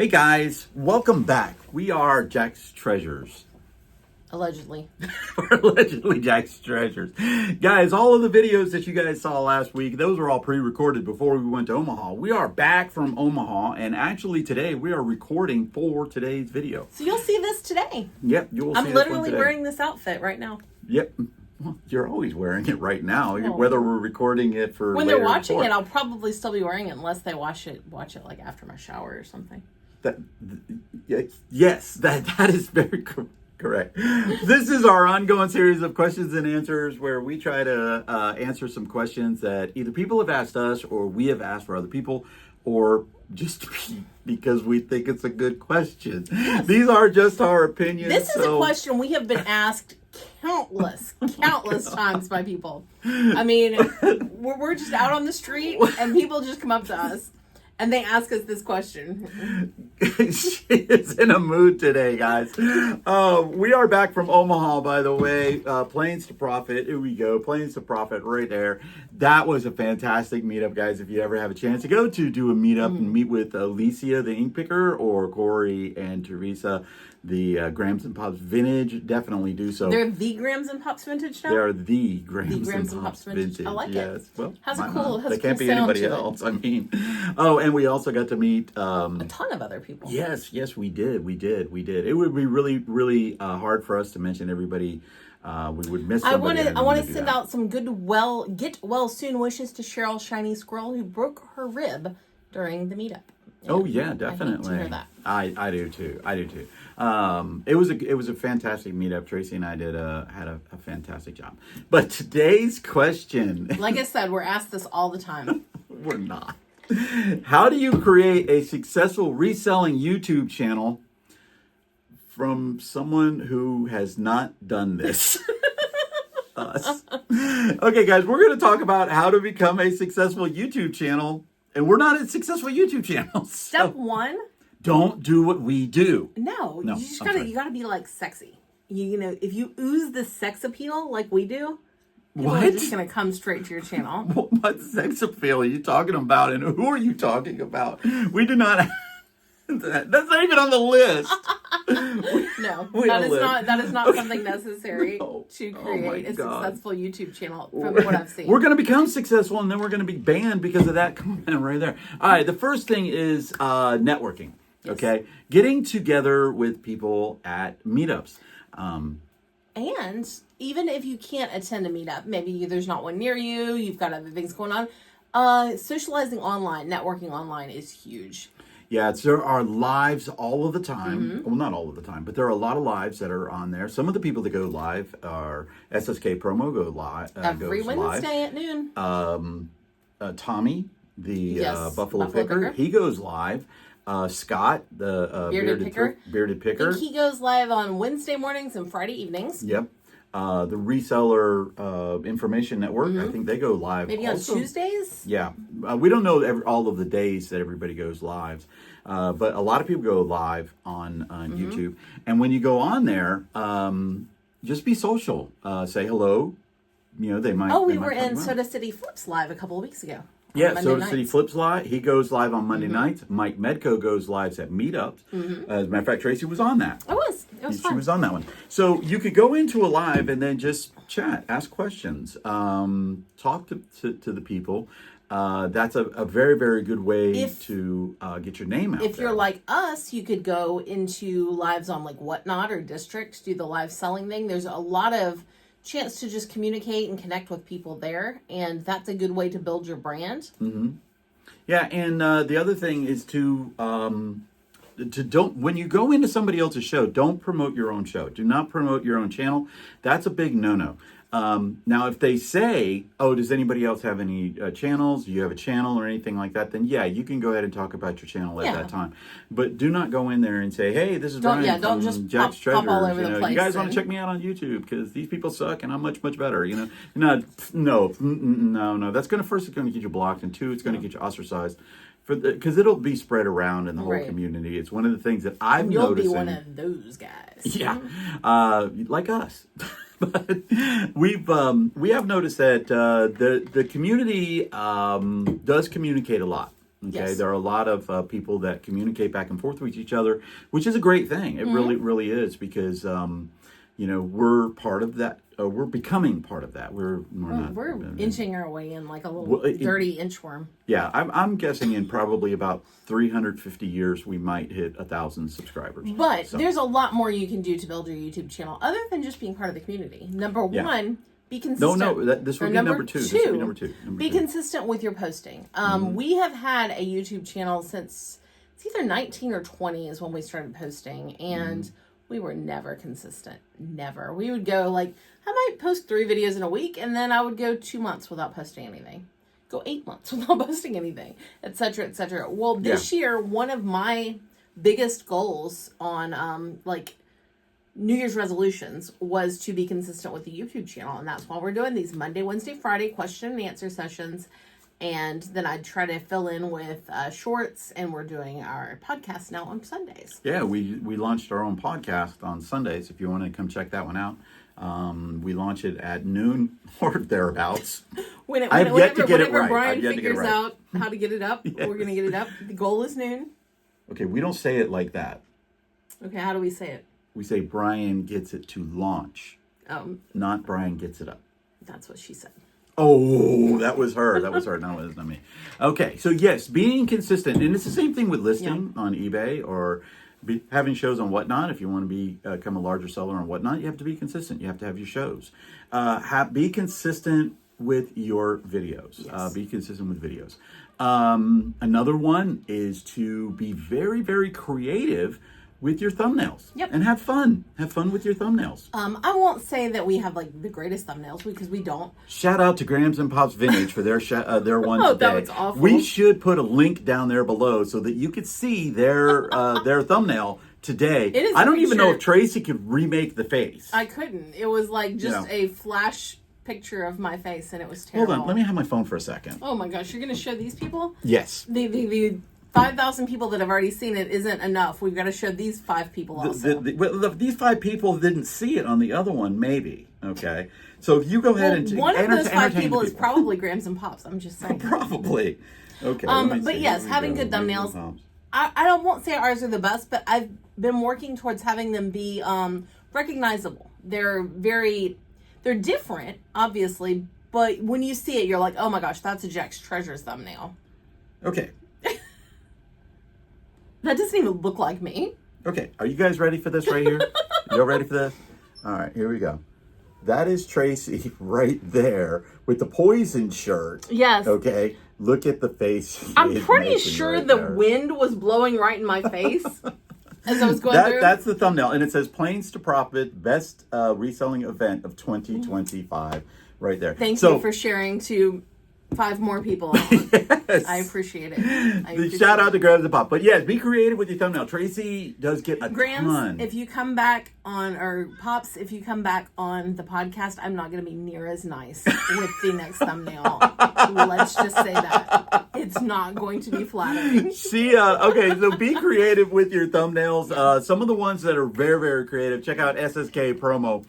Hey guys, welcome back. We are Jack's Treasures. Allegedly. We're allegedly Jack's Treasures. Guys, all of the videos that you guys saw last week, those were all pre-recorded before we went to Omaha. We are back from Omaha, and actually today we are recording for today's video. So you'll see this today. Yep, you will see I'm literally wearing this outfit right now. Yep. Well, you're always wearing it right now, Oh. whether we're recording it for When later they're watching before. it, I'll probably still be wearing it unless they watch it like after my shower or something. Yes, that is very correct. This is our ongoing series of questions and answers where we try to answer some questions that either people have asked us or we have asked for other people, or just because we think it's a good question. Yes. These are just our opinions. This is a question we have been asked countless times by people. I mean, we're just out on the street and people just come up to us. And they ask us this question. She is in a mood today, guys. We are back from Omaha, by the way. Planes to Profit. Here we go. Planes to Profit right there. That was a fantastic meetup, guys. If you ever have a chance to go to do a meetup and meet with Alicia, the ink picker, or Corey and Teresa, the Grams and Pops Vintage, definitely do so. They're the Grams and Pops Vintage now? They are the Grams and Pops Vintage. I like yes. it. Well, has a cool they can't be anybody else. I mean, and we also got to meet a ton of other people. Yes, we did. It would be really hard for us to mention everybody. We would miss somebody. I want to send out some get well soon wishes to Cheryl Shiny Squirrel, who broke her rib during the meetup. Oh yeah, definitely. I hate to hear that. I do too. It was a fantastic meetup. Tracy and I had a fantastic job. But today's question, like I said, we're asked this all the time. We're not. How do you create a successful reselling YouTube channel from someone who has not done this? Us. Okay, guys, we're going to talk about how to become a successful YouTube channel. And we're not a successful YouTube channel. Step one. Don't do what we do. No, you just gotta be like sexy. You know, if you ooze the sex appeal like we do, people are just gonna come straight to your channel. What sex appeal are you talking about, and who are you talking about? We do not. That's not even on the list. No, that is not something necessary to create a successful YouTube channel from what I've seen. We're going to become successful, and then we're going to be banned because of that comment right there. All right, the first thing is networking. Yes. Okay, getting together with people at meetups. And even if you can't attend a meetup, maybe there's not one near you, you've got other things going on. Socializing online, networking online is huge. Yeah, there are lives all of the time. Mm-hmm. Well, not all of the time, but there are a lot of lives that are on there. Some of the people that go live are SSK Promo go live every Wednesday at noon. Tommy, the Buffalo Picker, he goes live. Scott, the bearded picker. I think he goes live on Wednesday mornings and Friday evenings. Yep. The Reseller Information Network, I think they go live. Maybe also on Tuesdays? Yeah. We don't know all of the days that everybody goes live. But a lot of people go live on YouTube. And when you go on there, just be social. Say hello. You know, they might. Oh, we were in Soda City Flips live a couple of weeks ago. Yeah, Soda City Flips live. He goes live on Monday nights. Mike Medco goes live at meetups. As a matter of fact, Tracy was on that. I was. It was fun. She was on that one. So you could go into a live and then just chat, ask questions, talk to the people. That's a very, very good way to get your name out. If you're like us, you could go into lives on like Whatnot or District, do the live selling thing. There's a lot of chance to just communicate and connect with people there, and that's a good way to build your brand. Yeah, and the other thing is to don't, when you go into somebody else's show, don't promote your own show. Do not promote your own channel. That's a big no-no. Now, if they say, oh, does anybody else have any channels? Do you have a channel or anything like that? Then, yeah, you can go ahead and talk about your channel at that time. But do not go in there and say, hey, this is Brian don't from just Jack's Treasures. Pop all over the place. You guys want to check me out on YouTube because these people suck and I'm much, much better. You know, no. That's going to get you blocked, and two, it's going to get you ostracized. Because it'll be spread around in the whole community. It's one of the things that I've noticed. You'll be one of those guys. Yeah, like us. But we have noticed that the community does communicate a lot. Okay, Yes. there are a lot of people that communicate back and forth with each other, which is a great thing. It really is, because we're part of that. We're becoming part of that. We're not. We're inching our way in like a little dirty inchworm. Yeah, I'm guessing in probably about 350 years we might hit 1,000 subscribers. But there's a lot more you can do to build your YouTube channel other than just being part of the community. Number one. Be consistent. This would be number two. This would be number two. Be consistent with your posting. We have had a YouTube channel since it's either 19 or 20 is when we started posting, and we were never consistent. Never. We would go I might post 3 videos in a week, and then I would go 2 months without posting anything. Go 8 months without posting anything, etc., etc. Well, this year, one of my biggest goals on New Year's resolutions was to be consistent with the YouTube channel, and that's why we're doing these Monday, Wednesday, Friday question and answer sessions, and then I try to fill in with shorts, and we're doing our podcast now on Sundays. Yeah, we launched our own podcast on Sundays. If you want to come check that one out, we launch it at noon or thereabouts. Whenever Brian figures out how to get it up, we're going to get it up. The goal is noon. Okay, we don't say it like that. Okay, how do we say it? We say Brian gets it to launch, not Brian gets it up. That's what she said. Oh, that was her. No, it was not me. Okay, so yes, being consistent, and it's the same thing with listing on eBay or having shows on Whatnot. If you want to become a larger seller on Whatnot, you have to be consistent. You have to have your shows. Be consistent with your videos. Yes. Be consistent with videos. Another one is to be very, very creative with your thumbnails. Yep. And have fun. Have fun with your thumbnails. I won't say that we have the greatest thumbnails because we don't. Shout out to Grams and Pops Vintage for their one Oh, today. that was awful. We should put a link down there below so that you could see their thumbnail today. It is I don't a even know shirt. if Tracy could remake the face. I couldn't. It was a flash picture of my face, and it was terrible. Hold on, let me have my phone for a second. Oh my gosh, you're going to show these people? Yes. The 5,000 people that have already seen it isn't enough. We've got to show these 5 people also. These 5 people didn't see it on the other one, maybe. Okay. So if you go ahead and one of those 5 people is people. probably Grams and Pops. I'm just saying. Probably. Okay. But yes, having good thumbnails. I won't say ours are the best, but I've been working towards having them be recognizable. They're different, obviously, but when you see it, you're like, oh my gosh, that's a Jack's Treasures thumbnail. Okay. That doesn't even look like me. Okay, are you guys ready for this right here? You all ready for this? All right, here we go. That is Tracy right there with the poison shirt. Yes. Okay, look at the face. I'm pretty sure the wind was blowing right in my face as I was going through. That's the thumbnail, and it says Planes to Profit, Best Reselling Event of 2025 right there. Thank you for sharing to 5 more people. Yes. I appreciate it. Shout out to Grams and Pop. But yes, be creative with your thumbnail. Tracy does get a Grams, ton. if you come back on, or Pops, if you come back on the podcast, I'm not going to be near as nice with the next thumbnail. Let's just say that. It's not going to be flattering. Okay, so be creative with your thumbnails. Some of the ones that are very, very creative, check out SSK Promo.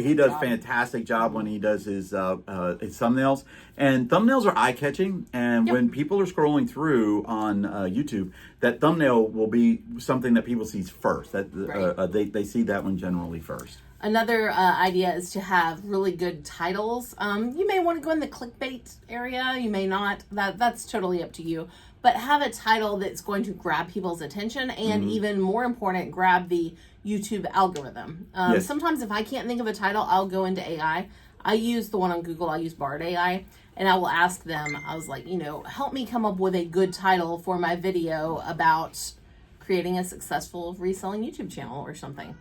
He does a fantastic job when he does his thumbnails. And thumbnails are eye-catching, and when people are scrolling through on YouTube, that thumbnail will be something that people see first. They see that one generally first. Another idea is to have really good titles. You may want to go in the clickbait area. You may not. That's totally up to you. But have a title that's going to grab people's attention, and even more important, grab the YouTube algorithm. Sometimes if I can't think of a title, I'll go into AI. I use the one on Google. I use Bard AI. And I will ask them, I was like, help me come up with a good title for my video about creating a successful reselling YouTube channel or something.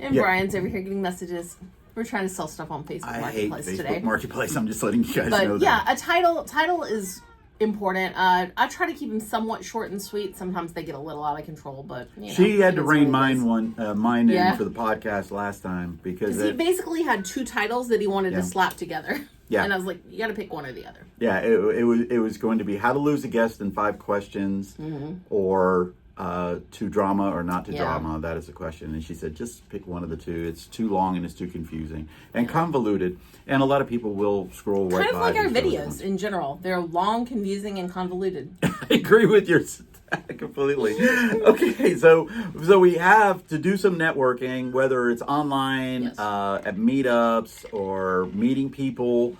And Brian's over here getting messages. We're trying to sell stuff on Facebook Marketplace today. today. Marketplace. I'm just letting you guys know that. Yeah, a title is important. I try to keep them somewhat short and sweet. Sometimes they get a little out of control, but she had to rein mine in for the podcast last time because he basically had 2 titles that he wanted to slap together. Yeah, and I was like, you got to pick one or the other. Yeah, it was going to be how to lose a guest in 5 questions, or to drama or not to Yeah. drama? That is the question. And she said, just pick one of the two. It's too long and it's too confusing and convoluted. And a lot of people will scroll right by. Kind of like our these other videos ones. in general. They're long, confusing, and convoluted. I agree with your completely. Okay, so we have to do some networking, whether it's online, Yes. at meetups, or meeting people,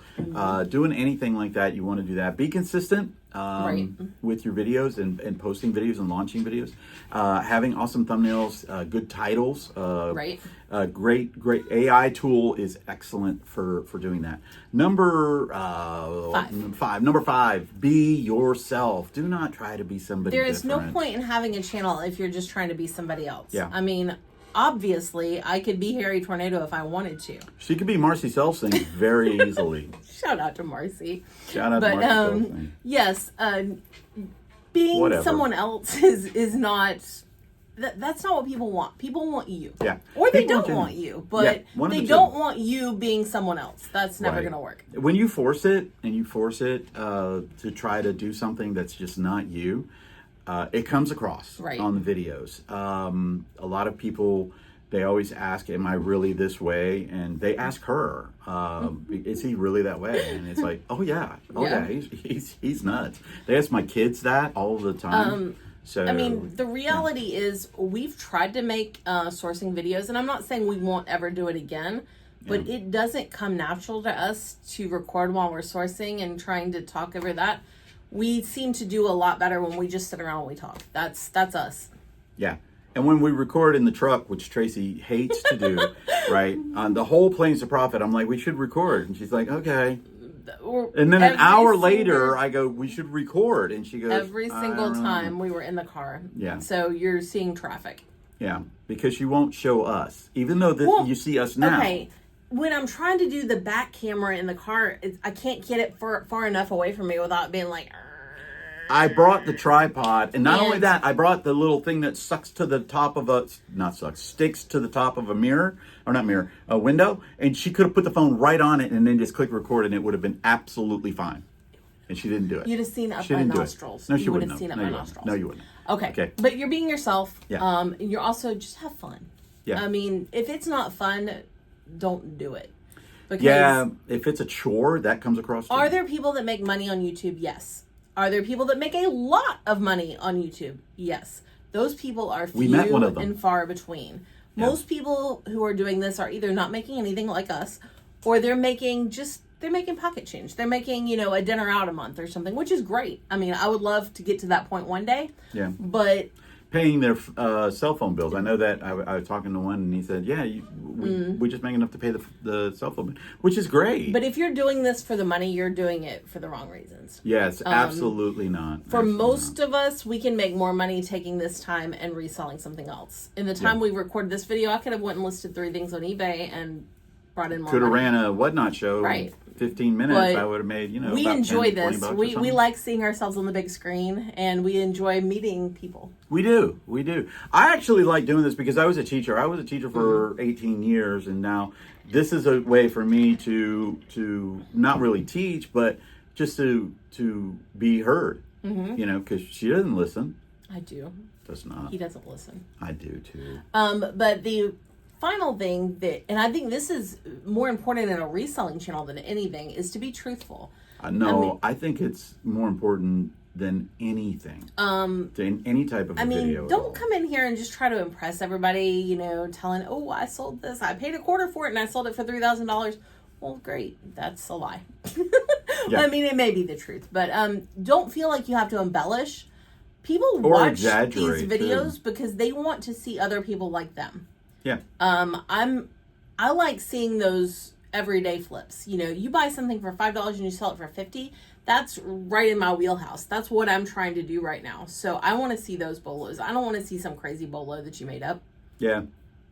doing anything like that. You want to do that. Be consistent Right. with your videos and posting videos and launching videos. Having awesome thumbnails, good titles. Right. Great AI tool is excellent for doing that. Number five, be yourself. Do not try to be somebody There is no different. point in having a channel if you're just trying to be somebody else. Yeah. I mean, obviously, I could be Harry Tornado if I wanted to. She could be Marcy Selfsing very easily. Shout out to Marcy. Shout out to But Marcy Selfsing. yes, being Whatever. someone else is not. That's not what people want. People want you. Yeah. Or they People don't want want you. you, but Yeah, one of they the two. don't want you being someone else. That's never Right. going to work. When you force it to try to do something that's just not you, it comes across Right. on the videos. A lot of people, they always ask, am I really this way? And they ask her, is he really that way? And it's like, oh yeah, Yeah. he's nuts. They ask my kids that all the time. So I mean, the reality is we've tried to make sourcing videos, and I'm not saying we won't ever do it again, but it doesn't come natural to us to record while we're sourcing and trying to talk over that. We seem to do a lot better when we just sit around and we talk. That's us. yeah. And when we record in the truck, which Tracy hates to do, right? On the whole Planes to Profit, I'm like, we should record. And she's like, okay. And then an hour later, I go, we should record. And she goes, every "I single don't know." time we were in the car. Yeah. So you're seeing traffic. Yeah, because she won't show us, even though Well, you see us now. Okay. When I'm trying to do the back camera in the car, I can't get it far enough away from me without being like. I brought the tripod, and not only And- that, I brought the little thing that sticks to the top of a window, and she could have put the phone right on it and then just click record, and it would have been absolutely fine. And she didn't do it. You'd have seen up She my didn't do it. nostrils. No, she You would wouldn't have have. seen up No, my you wouldn't. nostrils. No, you wouldn't. Okay. Okay. But you're being yourself. Yeah. And you're also just have fun. Yeah. I mean, if it's not fun, don't do it. Because Yeah, if it's a chore, that comes across. are there people that make money on YouTube? Yes. Are there people that make a lot of money on YouTube? Yes. Those people are We met few one of them. and far between. Yeah. Most people who are doing this are either not making anything like us, or they're making pocket change. They're making, a dinner out a month or something, which is great. I mean, I would love to get to that point one day. Yeah. But Paying their cell phone bills. I know that I was talking to one, and he said, "Yeah, we just make enough to pay the cell phone bill," which is great. But if you're doing this for the money, you're doing it for the wrong reasons. Yes, absolutely not. For Absolutely most not. of us, we can make more money taking this time and reselling something else. In the time Yeah. we recorded this video, I could have went and listed 3 things on eBay and brought in more Could have money. ran a whatnot show. Right. 15 minutes. But I would have made. We about enjoy 10, 20 this. bucks or We something. like seeing ourselves on the big screen, and we enjoy meeting people. We do. I actually like doing this because I was a teacher. I was a teacher for Mm-hmm. 18 years, and now this is a way for me to not really teach, but just to be heard. Mm-hmm. Because she doesn't listen. I do. Does not. He doesn't listen. I do too. But the final thing and I think this is more important in a reselling channel than anything, is to be truthful. No, I think it's more important than anything. To any type of video. Don't come in here and just try to impress everybody, telling, oh, I sold this. I paid $250 for it and I sold it for $3,000. Well, great. That's a lie. Yeah. I mean, it may be the truth, but don't feel like you have to embellish. People Or watch exaggerate, these videos too. because they want to see other people like them. Yeah. I like seeing those everyday flips. You buy something for $5 and you sell it for $50. That's right in my wheelhouse. That's what I'm trying to do right now. So I want to see those bolos. I don't want to see some crazy bolo that you made up. Yeah,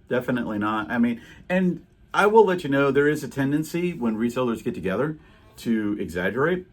definitely not. I mean, and I will let you know, there is a tendency when resellers get together to exaggerate.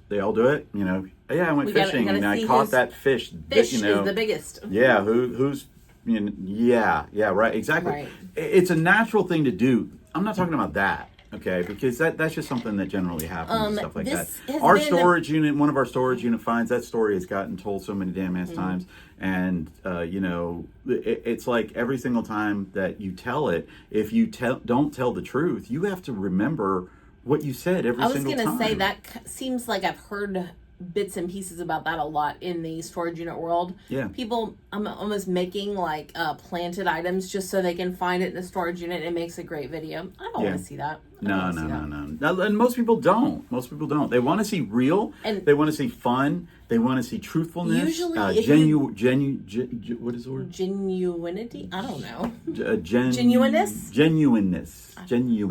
They all do it. Yeah, I went fishing and I caught that fish. Fish is the biggest. Yeah, who's, yeah, right, exactly. Right. It's a natural thing to do. I'm not talking about that. Okay, because that's just something that generally happens and stuff like that. This has Our been- storage unit, one of our storage unit finds, that story has gotten told so many damn ass times, and you know, it's like every single time that you tell it, if you don't tell the truth, you have to remember what you said every I was single going time. to say that seems like I've heard bits and pieces about that a lot in the storage unit world. Yeah. People almost making like planted items just so they can find it in the storage unit. It makes a great video. I don't want to see that. No. And most people don't. Most people don't. They want to see real. And they want to see fun. They want to see truthfulness. Usually, if what is the word? Genuinity? I don't know. Genuineness. Genuineness.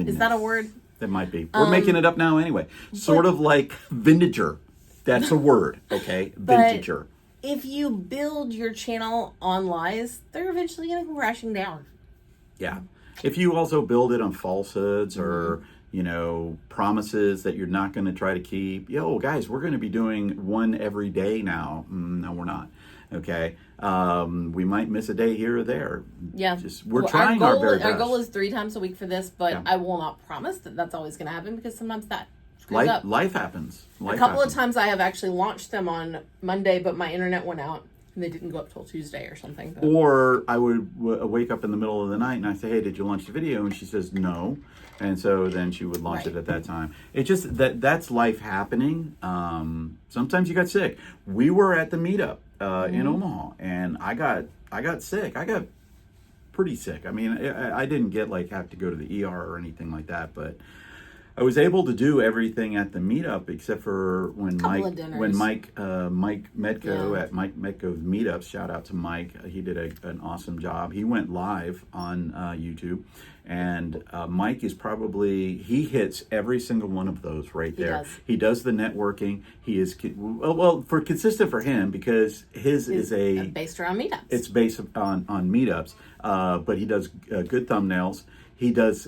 Is that a word? That might be. We're making it up now anyway. Sort of like vintager. That's a word, okay? Vintager. If you build your channel on lies, they're eventually going to come crashing down. Yeah. If you also build it on falsehoods or, you know, promises that you're not going to try to keep. Yo, guys, we're going to be doing one every day now. No, we're not. Okay. We might miss a day here or there. Yeah. We're trying our very best. Our goal is 3 times a week for this, but I will not promise that that's always going to happen because sometimes that screws up. Life happens. A couple of times I have actually launched them on Monday, but my internet went out and they didn't go up till Tuesday or something. But. Or I would wake up in the middle of the night and I say, hey, did you launch the video? And she says, no. And so then she would launch it at that time. It just, that's life happening. Sometimes you got sick. We were at the meetup in Omaha and I got sick. I got pretty sick. I mean, I didn't get have to go to the ER or anything like that, but I was able to do everything at the meetup except for when Mike Medco at Mike Medco's meetups. Shout out to Mike. He did an awesome job. He went live on YouTube, and Mike is he hits every single one of those right there. He does the networking. He is consistent for him because his is based around meetups. It's based on meetups, but he does good thumbnails. He does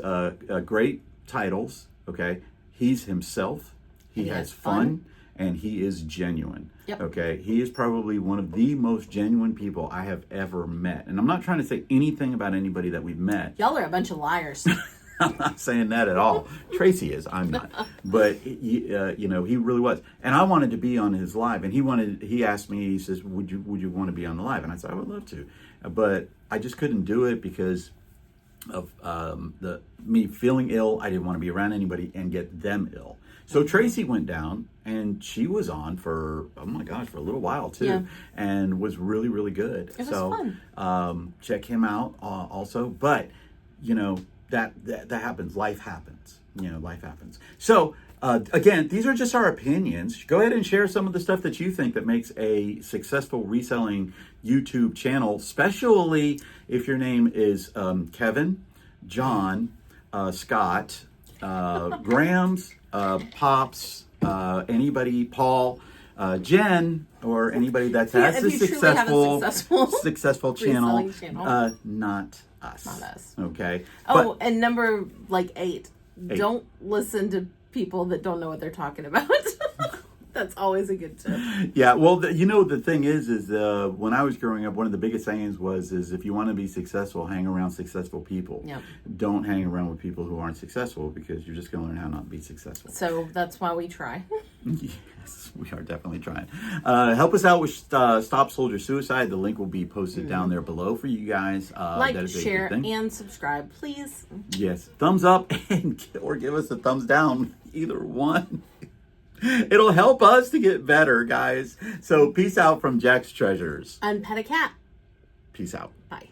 great titles. Okay, he's himself. He has fun, and he is genuine. Yep. Okay, he is probably one of the most genuine people I have ever met. And I'm not trying to say anything about anybody that we've met. Y'all are a bunch of liars. I'm not saying that at all. Tracy is. I'm not. But he really was. And I wanted to be on his live, and he asked me. He says, "Would you want to be on the live?" And I said, "I would love to," but I just couldn't do it because of me feeling ill. I didn't want to be around anybody and get them ill. So Tracy went down and she was on for a little while too, and was really, really good. It was fun. Check him out also. But that happens. Life happens. Life happens. So again, these are just our opinions. Go ahead and share some of the stuff that you think that makes a successful reselling YouTube channel, especially if your name is Kevin, John, Scott, Grams, Pops, anybody, Paul, Jen, or anybody that has a successful channel. Not us. Not us. Okay. And number 8. Don't listen to people that don't know what they're talking about. That's always a good tip. Yeah, well, the thing is when I was growing up, one of the biggest sayings is if you want to be successful, hang around successful people. Yep. Don't hang around with people who aren't successful because you're just going to learn how not to be successful. So that's why we try. Yes, we are definitely trying. Help us out with Stop Soldier Suicide. The link will be posted down there below for you guys. Share, and subscribe, please. Yes, thumbs up or give us a thumbs down. Either one. It'll help us to get better, guys. So peace out from Jack's Treasures. And pet a cat. Peace out. Bye.